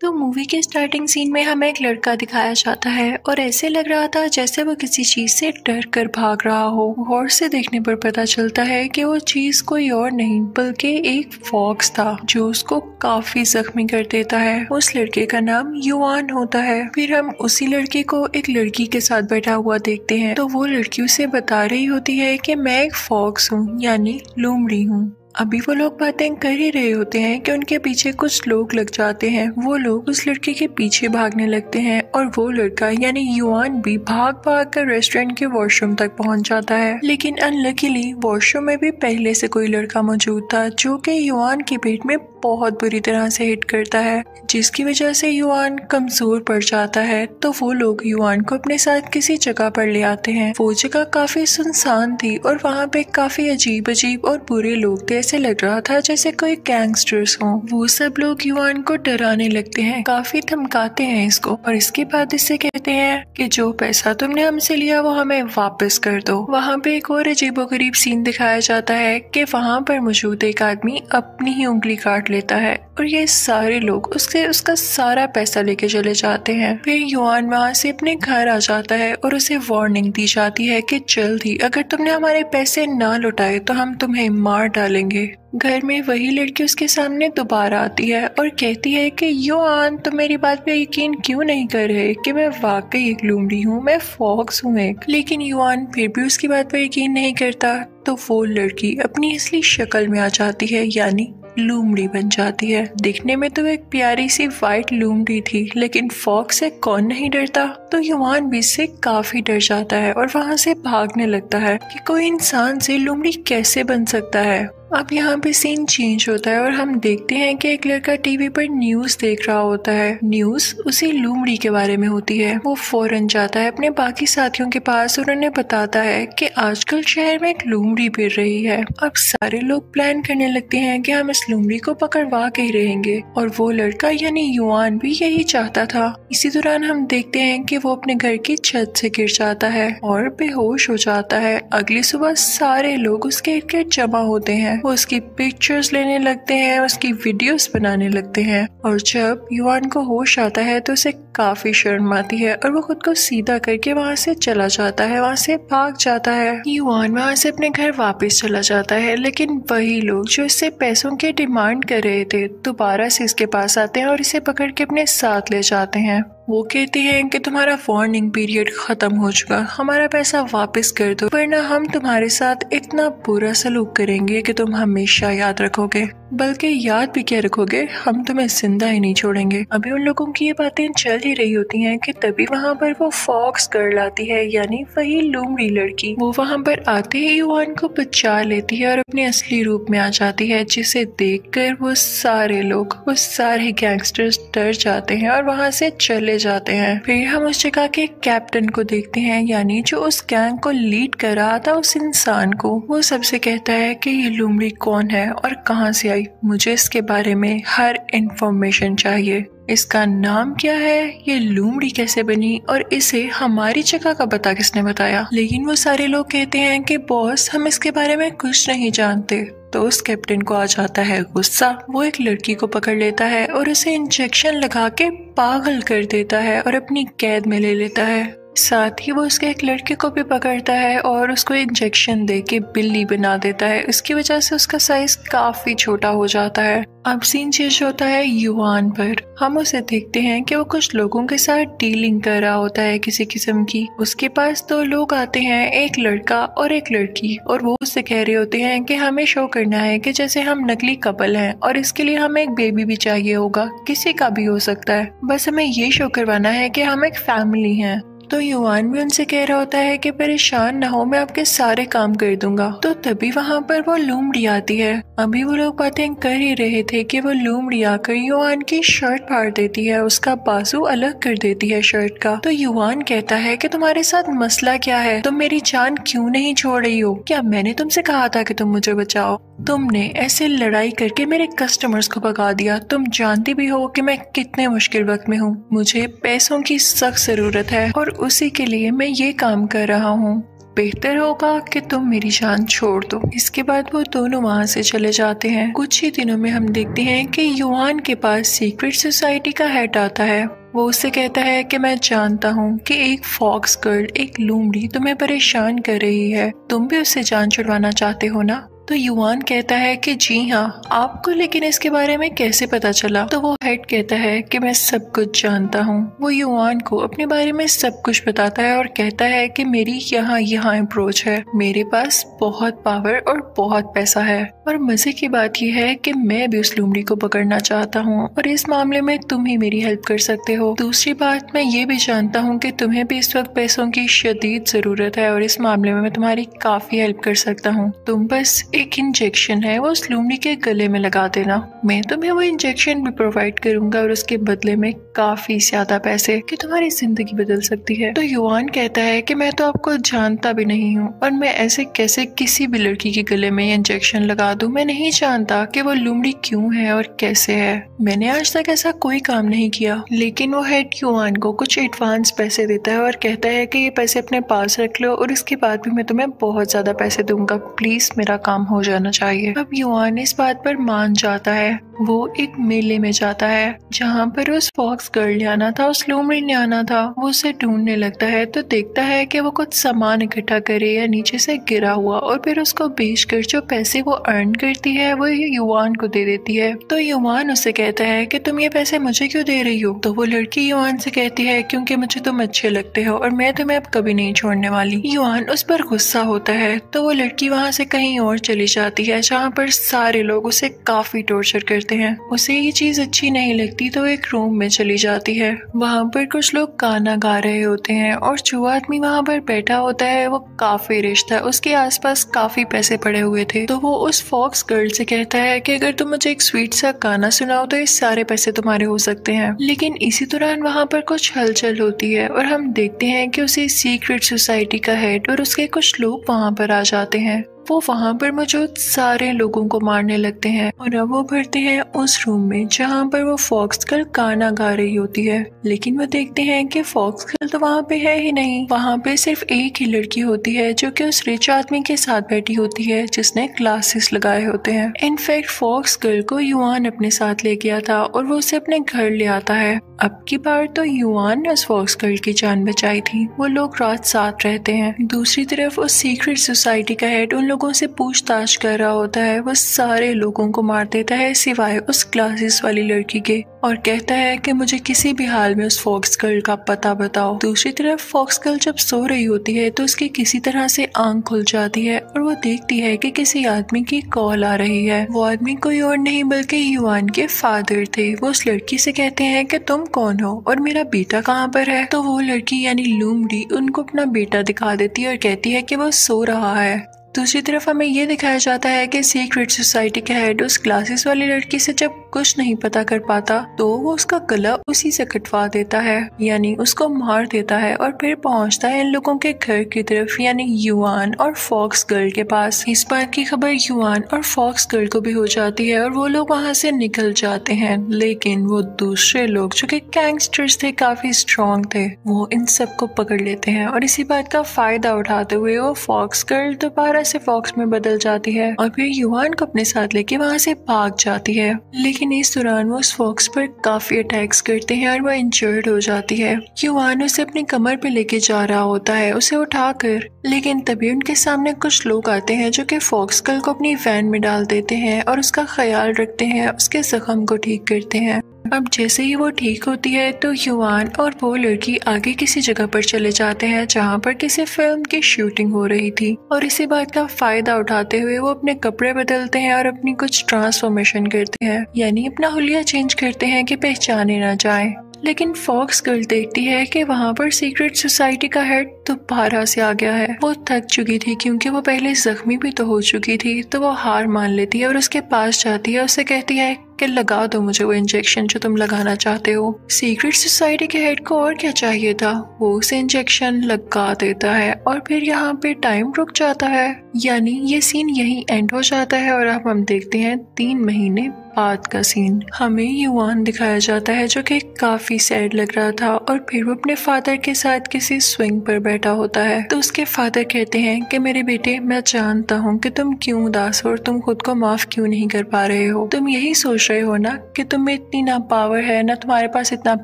तो मूवी के starting scene में हमें एक लड़का दिखाया जाता है और ऐसे लग रहा था जैसे वो किसी चीज से डर कर भाग रहा हो। गौर से देखने पर पता चलता है कि वो चीज कोई और नहीं बल्कि एक फॉक्स था जो उसको काफी जख्मी कर देता है। उस लड़के का नाम युआन होता है। फिर हम उसी लड़के को एक लड़की के साथ बैठा हुआ देखते हैं तो वो लड़की उसे बता रही होती है कि मैं एक फॉक्स हूँ यानी लोमड़ी हूँ। अभी वो लोग बातें कर ही रहे होते हैं कि उनके पीछे कुछ लोग लग जाते हैं। वो लोग उस लड़के के पीछे भागने लगते हैं और वो लड़का यानी युआन भी भाग भाग कर रेस्टोरेंट के वॉशरूम तक पहुंच जाता है। लेकिन अनलकीली वॉशरूम में भी पहले से कोई लड़का मौजूद था जो कि युआन के पेट में बहुत बुरी तरह से हिट करता है, जिसकी वजह से युआन कमजोर पड़ जाता है। तो वो लोग युआन को अपने साथ किसी जगह पर ले आते हैं। वो जगह काफी सुनसान थी और वहाँ पे काफी अजीब अजीब और बुरे लोग थे। ऐसे लग रहा था जैसे कोई गैंगस्टर्स हों। वो सब लोग युआन को डराने लगते हैं, काफी धमकाते हैं इसको और इसके बाद इससे कहते हैं कि जो पैसा तुमने हमसे लिया वो हमें वापस कर दो। वहाँ पे एक और अजीबोगरीब सीन दिखाया जाता है कि वहाँ पर मौजूद एक आदमी अपनी ही उंगली काट लेता है और ये सारे लोग उसका सारा पैसा लेके चले जाते हैं। फिर युआन वहाँ से अपने घर आ जाता है और उसे वार्निंग दी जाती है कि जल्द ही अगर तुमने हमारे पैसे ना लौटाए तो हम तुम्हें मार डालेंगे। घर में वही लड़की उसके सामने दोबारा आती है और कहती है कि युआन तुम मेरी बात पे यकीन क्यों नहीं कर रहे कि मैं वाकई एक लोमड़ी हूँ, मैं फॉक्स हूँ एक। लेकिन युआन फिर भी उसकी बात पे यकीन नहीं करता। तो वो लड़की अपनी असली शक्ल में आ जाती है यानी लोमड़ी बन जाती है। दिखने में तो एक प्यारी सी वाइट लोमड़ी थी लेकिन फॉक्स से कौन नहीं डरता। तो युआन भी इससे काफी डर जाता है और वहाँ से भागने लगता है कि कोई इंसान से लोमड़ी कैसे बन सकता है। अब यहाँ पे सीन चेंज होता है और हम देखते हैं कि एक लड़का टीवी पर न्यूज देख रहा होता है। न्यूज उसी लोमड़ी के बारे में होती है। वो फौरन जाता है अपने बाकी साथियों के पास और उन्हें बताता है कि आजकल शहर में एक लोमड़ी फिर रही है। अब सारे लोग प्लान करने लगते हैं कि हम इस लोमड़ी को पकड़वा के ही रहेंगे और वो लड़का यानी युआन भी यही चाहता था। इसी दौरान हम देखते हैं कि वो अपने घर की छत से गिर जाता है और बेहोश हो जाता है। अगली सुबह सारे लोग उसके इर्द गिर्द जमा होते हैं। वो उसकी पिक्चर्स लेने लगते हैं, उसकी वीडियोस बनाने लगते हैं और जब युआन को होश आता है तो उसे काफी शर्म आती है और वो खुद को सीधा करके वहाँ से चला जाता है, वहाँ से भाग जाता है। युआन वहाँ से अपने घर वापस चला जाता है लेकिन वही लोग जो इससे पैसों की डिमांड कर रहे थे दोबारा से इसके पास आते हैं और इसे पकड़ के अपने साथ ले जाते हैं। वो कहते हैं कि तुम्हारा वार्निंग पीरियड खत्म हो चुका, हमारा पैसा वापस कर दो वरना हम तुम्हारे साथ इतना बुरा सलूक करेंगे कि तुम हमेशा याद रखोगे, बल्कि याद भी क्या रखोगे, हम तुम्हें जिंदा ही नहीं छोड़ेंगे। अभी उन लोगों की ये बातें चल ही रही होती हैं कि तभी वहाँ पर वो फॉक्स गर्ल आती है यानी वही लोमड़ी लड़की। वो वहाँ पर आते ही युआन को बचा लेती है और अपने असली रूप में आ जाती है, जिसे देखकर वो सारे लोग, वो सारे गैंगस्टर्स डर जाते हैं और वहाँ से चले जाते हैं। फिर हम उस जगह के कैप्टन को देखते हैं यानी जो उस गैंग को लीड कर रहा था उस इंसान को। वो सबसे कहता है कि ये लोमड़ी कौन है और कहाँ से आई, मुझे इसके बारे में हर इंफॉर्मेशन चाहिए। इसका नाम क्या है, ये लोमड़ी कैसे बनी और इसे हमारी जगह का पता किसने बताया। लेकिन वो सारे लोग कहते हैं कि बॉस हम इसके बारे में कुछ नहीं जानते। तो उस कैप्टन को आ जाता है गुस्सा। वो एक लड़की को पकड़ लेता है और उसे इंजेक्शन लगा के पागल कर देता है और अपनी कैद में ले लेता है। साथ ही वो उसके एक लड़के को भी पकड़ता है और उसको इंजेक्शन दे के बिल्ली बना देता है। इसकी वजह से उसका साइज काफी छोटा हो जाता है। अब सीन चेंज होता है युआन पर। हम उसे देखते हैं कि वो कुछ लोगों के साथ डीलिंग कर रहा होता है किसी किस्म की। उसके पास दो लोग आते हैं, एक लड़का और एक लड़की, और वो उससे कह रहे होते हैं कि हमें शो करना है कि जैसे हम नकली कपल हैं और इसके लिए हमें एक बेबी भी चाहिए होगा, किसी का भी हो सकता है, बस हमें ये शो करवाना है कि हम एक फैमिली हैं। तो युआन भी उनसे कह रहा होता है कि परेशान ना हो, मैं आपके सारे काम कर दूंगा। तो तभी वहाँ पर वो लोमड़ी आती है। अभी वो लोग बातें कर ही रहे थे कि वो लोमड़ी आकर युआन की शर्ट फाड़ देती है, उसका बाजू अलग कर देती है शर्ट का। तो युआन कहता है कि तुम्हारे साथ मसला क्या है, तुम मेरी जान क्यों नहीं छोड़ रही हो, क्या मैंने तुमसे कहा था कि तुम मुझे बचाओ? तुमने ऐसे लड़ाई करके मेरे कस्टमर्स को भगा दिया। तुम जानती भी हो कि मैं कितने मुश्किल वक्त में हूँ, मुझे पैसों की सख्त जरूरत है और उसी के लिए मैं ये काम कर रहा हूँ। बेहतर होगा कि तुम मेरी जान छोड़ दो। इसके बाद वो दोनों वहाँ से चले जाते हैं। कुछ ही दिनों में हम देखते हैं कि युआन के पास सीक्रेट सोसाइटी का हेड आता है। वो उससे कहता है कि मैं जानता हूँ कि एक फॉक्स गर्ल, एक लोमड़ी तुम्हें परेशान कर रही है, तुम भी उससे जान छुड़वाना चाहते हो ना। तो युआन कहता है कि जी हाँ, आपको लेकिन इसके बारे में कैसे पता चला। तो वो हेड कहता है कि मैं सब कुछ जानता हूँ। वो युआन को अपने बारे में सब कुछ बताता है और कहता है कि मेरी यहाँ अप्रोच है, मेरे पास बहुत पावर और बहुत पैसा है, और मजे की बात यह है कि मैं भी उस लोमड़ी को पकड़ना चाहता हूँ और इस मामले में तुम ही मेरी हेल्प कर सकते हो। दूसरी बात, मैं ये भी जानता हूँ कि तुम्हें भी इस वक्त पैसों की शदीद जरूरत है और इस मामले में मैं तुम्हारी काफी हेल्प कर सकता हूँ। तुम बस एक इंजेक्शन है वो उस लोमड़ी के गले में लगा देना, मैं तुम्हें वो इंजेक्शन भी प्रोवाइड करूंगा और उसके बदले में काफी ज्यादा पैसे कि तुम्हारी जिंदगी बदल सकती है। तो युआन कहता है कि मैं तो आपको जानता भी नहीं हूँ और मैं ऐसे कैसे किसी भी लड़की के गले में इंजेक्शन लगा दूं। मैं नहीं जानता कि वो लोमड़ी क्यों है और कैसे है, मैंने आज तक ऐसा कोई काम नहीं किया। लेकिन वो हेड युआन को कुछ एडवांस पैसे देता है और कहता है कि ये पैसे अपने पास रख लो और इसके बाद भी मैं तुम्हें बहुत ज्यादा पैसे दूंगा, प्लीज मेरा काम हो जाना चाहिए। अब युआन इस बात पर मान जाता है। वो एक मेले में जाता है जहाँ पर उस फॉक्स गर्ल ने आना था, उस लोमड़ी ने आना था। वो उसे ढूंढने लगता है तो देखता है कि वो कुछ सामान इकट्ठा करे या नीचे से गिरा हुआ, और फिर उसको बेचकर जो पैसे वो अर्न करती है वो युआन को दे देती है। तो युआन उससे कहता है कि तुम ये पैसे मुझे क्यों दे रही हो। तो वो लड़की युआन से कहती है क्योंकि मुझे तुम अच्छे लगते हो और मैं तुम्हें अब कभी नहीं छोड़ने वाली। युआन उस पर गुस्सा होता है तो वो लड़की वहाँ से कहीं और चली जाती है जहाँ पर सारे लोग उसे काफी टॉर्चर करते हैं। उसे ये चीज अच्छी नहीं लगती तो एक रूम में चली जाती है। वहाँ पर कुछ लोग गाना गा रहे होते हैं और जो आदमी वहाँ पर बैठा होता है वो काफी रिच था, उसके आसपास काफी पैसे पड़े हुए थे। तो वो उस फॉक्स गर्ल से कहता है कि अगर तुम मुझे एक स्वीट सा गाना सुनाओ तो ये सारे पैसे तुम्हारे हो सकते हैं। लेकिन इसी दौरान वहाँ पर कुछ हलचल होती है और हम देखते हैं कि उसे सीक्रेट सोसाइटी का हेड और उसके कुछ लोग वहाँ पर आ जाते हैं। वो वहाँ पर मौजूद सारे लोगों को मारने लगते हैं और अब वो भरते हैं उस रूम में जहाँ पर वो फॉक्स गर्ल गाना गा रही होती है। लेकिन वो देखते हैं कि फॉक्स गर्ल तो वहाँ पे है ही नहीं, वहाँ पे सिर्फ एक ही लड़की होती है जो कि उस रिच आदमी के साथ बैठी होती है जिसने ग्लासेस लगाए होते हैं। इनफैक्ट फॉक्स गर्ल को युआन अपने साथ ले गया था और वो उसे अपने घर ले आता है। अब की बार तो युआन ने उस फॉक्स गर्ल की जान बचाई थी। वो लोग रात साथ रहते हैं। दूसरी तरफ उस सीक्रेट सोसाइटी का हेड उन लोगों से पूछताछ कर रहा होता है। वो सारे लोगों को मार देता है सिवाय उस क्लासेस वाली लड़की के और कहता है कि मुझे किसी भी हाल में उस फॉक्स गर्ल का पता बताओ। दूसरी तरफ फॉक्स गर्ल जब सो रही होती है तो उसकी किसी तरह से आंख खुल जाती है और वो देखती है कि किसी आदमी की कॉल आ रही है। वो आदमी कोई और नहीं बल्कि युआन के फादर थे। वो उस लड़की से कहते हैं कि तुम कौन हो और मेरा बेटा कहाँ पर है। तो वो लड़की यानी लोमड़ी उनको अपना बेटा दिखा देती है और कहती है कि वो सो रहा है। दूसरी तरफ हमें ये दिखाया जाता है कि सीक्रेट सोसाइटी के हेड उस क्लासेस वाली लड़की से जब कुछ नहीं पता कर पाता तो वो उसका गला उसी से कटवा देता है, यानी उसको मार देता है और फिर पहुंचता है इन लोगों के घर की तरफ यानी युआन और फॉक्स गर्ल के पास। इस बात की खबर युआन और फॉक्स गर्ल को भी हो जाती है और वो लोग वहाँ से निकल जाते हैं। लेकिन वो दूसरे लोग जो कि गैंगस्टर्स थे, काफी स्ट्रॉन्ग थे, वो इन सबको पकड़ लेते हैं और इसी बात का फायदा उठाते हुए वो फॉक्स गर्ल दोबारा से फॉक्स में बदल जाती है और फिर युआन को अपने साथ लेके वहाँ से भाग जाती है। लेकिन इस दौरान वो उस फॉक्स पर काफी अटैक्स करते हैं और वो इंजर्ड हो जाती है। युआन उसे अपनी कमर पे लेके जा रहा होता है उसे उठाकर, लेकिन तभी उनके सामने कुछ लोग आते हैं जो कि फॉक्स गर्ल को अपनी वैन में डाल देते हैं और उसका ख्याल रखते हैं, उसके जख्म को ठीक करते हैं। अब जैसे ही वो ठीक होती है तो युआन और वो लड़की आगे किसी जगह पर चले जाते हैं जहाँ पर किसी फिल्म की शूटिंग हो रही थी और इसी बात का फायदा उठाते हुए वो अपने कपड़े बदलते हैं और अपनी कुछ ट्रांसफॉर्मेशन करते हैं, यानी अपना हुलिया चेंज करते हैं कि पहचाने ना जाए। लेकिन फॉक्स गर्ल देखती है कि वहाँ पर सीक्रेट सोसाइटी का हेड दोबारा से आ गया है। वो थक चुकी थी क्योंकि वो पहले जख्मी भी तो हो चुकी थी, तो वो हार मान लेती है और उसके पास जाती है, उससे कहती है कि लगा दो मुझे वो इंजेक्शन जो तुम लगाना चाहते हो। सीक्रेट सोसाइटी के हेड को और क्या चाहिए था, वो उसे इंजेक्शन लगा देता है और फिर यहाँ पे टाइम रुक जाता है। यानी ये सीन यही एंड हो जाता है और अब हम देखते हैं 3 महीने बाद का सीन। हमें युआन दिखाया जाता है जो कि काफी सैड लग रहा था और फिर वो अपने फादर के साथ किसी स्विंग पर बैठा होता है। तो उसके फादर कहते हैं कि मेरे बेटे, मैं जानता हूँ कि तुम क्यों उदास हो और तुम खुद को माफ क्यों नहीं कर पा रहे हो। तुम यही सोच रहे हो ना कि तुम में इतनी ना पावर है, ना तुम्हारे पास इतना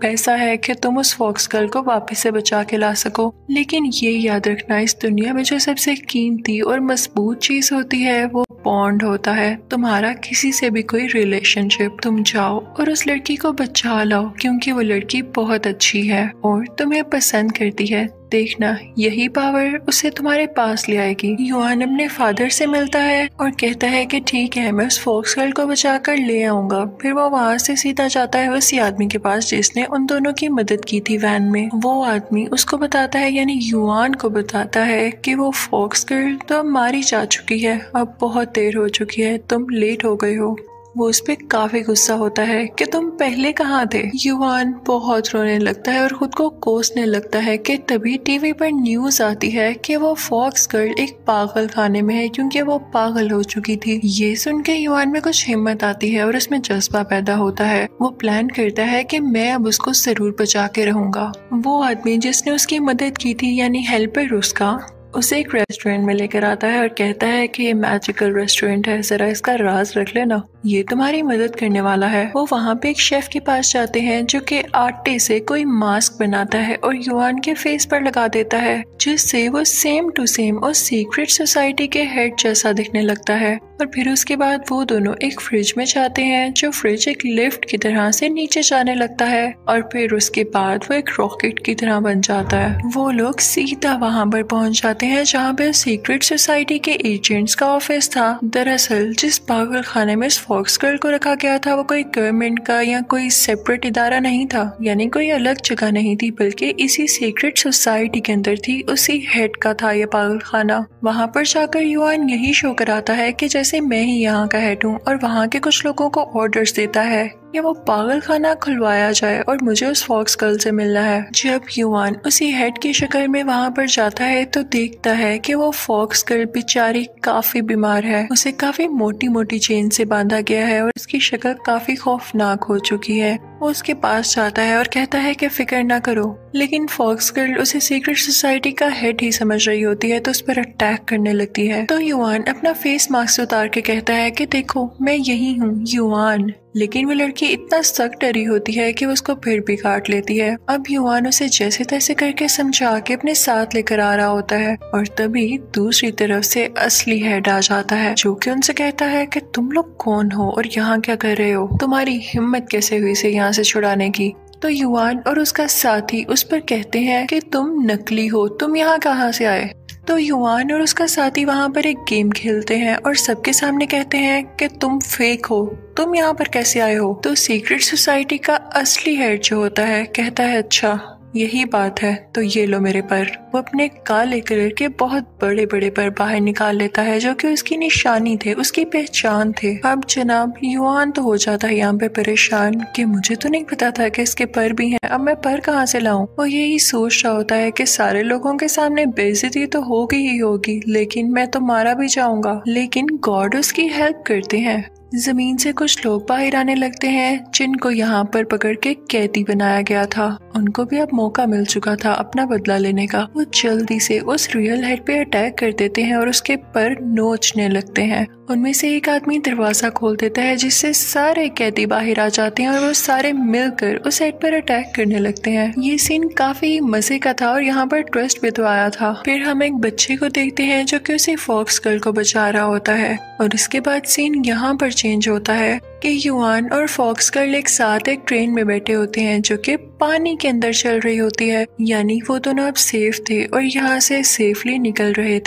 पैसा है कि तुम उस फॉक्स गर्ल को वापस से बचा के ला सको। लेकिन ये याद रखना, इस दुनिया में जो सबसे कीमती और मजबूत चीज होती है वो बॉन्ड होता है, तुम्हारा किसी से भी कोई रिलेशनशिप। तुम जाओ और उस लड़की को बचा लाओ क्योंकि वो लड़की बहुत अच्छी है और तुम्हें पसंद करती है। देखना, यही पावर उसे तुम्हारे पास ले आएगी। युआन अपने फादर से मिलता है और कहता है कि ठीक है, मैं उस फॉक्स गर्ल को बचा कर ले आऊंगा। फिर वो वहाँ से सीधा जाता है उसी आदमी के पास जिसने उन दोनों की मदद की थी वैन में। वो आदमी उसको बताता है, यानी युआन को बताता है कि वो फॉक्स गर्ल तो अब मारी जा चुकी है, अब बहुत देर हो चुकी है, तुम लेट हो गए हो। वो उस पे काफी गुस्सा होता है कि तुम पहले कहाँ थे। युआन बहुत रोने लगता है और खुद को कोसने लगता है कि तभी टीवी पर न्यूज आती है कि वो फॉक्स गर्ल एक पागल खाने में है क्योंकि वो पागल हो चुकी थी। ये सुन के युआन में कुछ हिम्मत आती है और उसमें जज्बा पैदा होता है। वो प्लान करता है कि मैं अब उसको जरूर बचा के रहूंगा। वो आदमी जिसने उसकी मदद की थी, यानी हेल्पर उसका, उसे एक रेस्टोरेंट में लेकर आता है और कहता है कि ये मैजिकल रेस्टोरेंट है, जरा इसका राज रख लेना, ये तुम्हारी मदद करने वाला है। वो वहाँ पे एक शेफ के पास जाते हैं जो कि आटे से कोई मास्क बनाता है और युआन के फेस पर लगा देता है, जिससे वो सेम टू सेम उस सीक्रेट सोसाइटी के हेड जैसा दिखने लगता है। और फिर उसके बाद वो दोनों एक फ्रिज में जाते हैं जो फ्रिज एक लिफ्ट की तरह से नीचे जाने लगता है और फिर उसके बाद वो एक रॉकेट की तरह बन जाता है। वो लोग सीधा वहाँ पर पहुँच जाते हैं जहाँ पे सीक्रेट सोसाइटी के एजेंट्स का ऑफिस था। दरअसल जिस पागल खाने में इस फॉक्स गर्ल को रखा गया था वो कोई गवर्नमेंट का या कोई सेपरेट इदारा नहीं था, यानी कोई अलग जगह नहीं थी, बल्कि इसी सीक्रेट सोसाइटी के अंदर थी, उसी हेड का था ये पागल खाना। वहाँ पर जाकर युआन यही शो कराता है कि जैसे मैं ही यहाँ का हेड हूँ और वहाँ के कुछ लोगों को ऑर्डर्स देता है कि वो पागल खाना खुलवाया जाए और मुझे उस फॉक्स गर्ल से मिलना है। जब युआन उसी हेड की शक्ल में वहाँ पर जाता है तो देखता है कि वो फॉक्स गर्ल बेचारी काफी बीमार है, उसे काफी मोटी मोटी चेन से बांधा गया है और उसकी शक्ल काफी खौफनाक हो चुकी है। वो उसके पास जाता है और कहता है कि फिक्र ना करो, लेकिन फॉक्स गर्ल उसे सीक्रेट सोसाइटी का हेड ही समझ रही होती है तो उस पर अटैक करने लगती है। तो युआन अपना फेस मास्क उतार के कहता है कि देखो मैं यही हूँ, युआन। लेकिन वो लड़की इतना सख्त डरी होती है कि वो उसको फिर भी काट लेती है। अब युआन उसे जैसे तैसे करके समझा के अपने साथ लेकर आ रहा होता है और तभी दूसरी तरफ से असली हेड आ जाता है जो कि उनसे कहता है कि तुम लोग कौन हो और यहाँ क्या कर रहे हो, तुम्हारी हिम्मत कैसे हुई इसे यहाँ से छुड़ाने की। तो युआन और उसका साथी उस पर कहते हैं कि तुम नकली हो, तुम यहाँ कहाँ से आए। तो युआन और उसका साथी वहाँ पर एक गेम खेलते हैं और सबके सामने कहते हैं कि तुम फेक हो, तुम यहाँ पर कैसे आए हो। तो सीक्रेट सोसाइटी का असली हेड जो होता है कहता है अच्छा यही बात है, तो ये लो मेरे पर। वो अपने काले कलर के बहुत बड़े बड़े पर बाहर निकाल लेता है जो कि उसकी निशानी थे, उसकी पहचान थे। अब जनाब युआन तो हो जाता है यहाँ पे परेशान कि मुझे तो नहीं पता था कि इसके पर भी हैं, अब मैं पर कहाँ से लाऊं। वो यही सोच रहा होता है कि सारे लोगों के सामने बेइज्जती तो होगी ही होगी, लेकिन मैं तो मारा भी जाऊंगा। लेकिन गॉड उसकी हेल्प करते हैं। जमीन से कुछ लोग बाहर आने लगते हैं जिनको यहाँ पर पकड़ के कैदी बनाया गया था। उनको भी अब मौका मिल चुका था अपना बदला लेने का। वो जल्दी से उस रियल हेड पे अटैक कर देते हैं और उसके पर नोचने लगते हैं। उनमें से एक आदमी दरवाजा खोल देता है जिससे सारे कैदी बाहर आ जाते हैं और वो सारे मिलकर उस हेड पर अटैक करने लगते हैं। ये सीन काफी मजे का था और यहाँ पर ट्विस्ट भी तो आया था। फिर हम एक बच्चे को देखते हैं जो कि उसी फॉक्स गर्ल को बचा रहा होता है और इसके बाद सीन यहाँ पर चेंज होता है कि युआन और फॉक्स गर्ल एक साथ एक ट्रेन में बैठे होते हैं जो कि पानी के अंदर चल रही होती है, यानी वो दोनों अब सेफ थे और यहाँ से सेफली निकल रहे थे।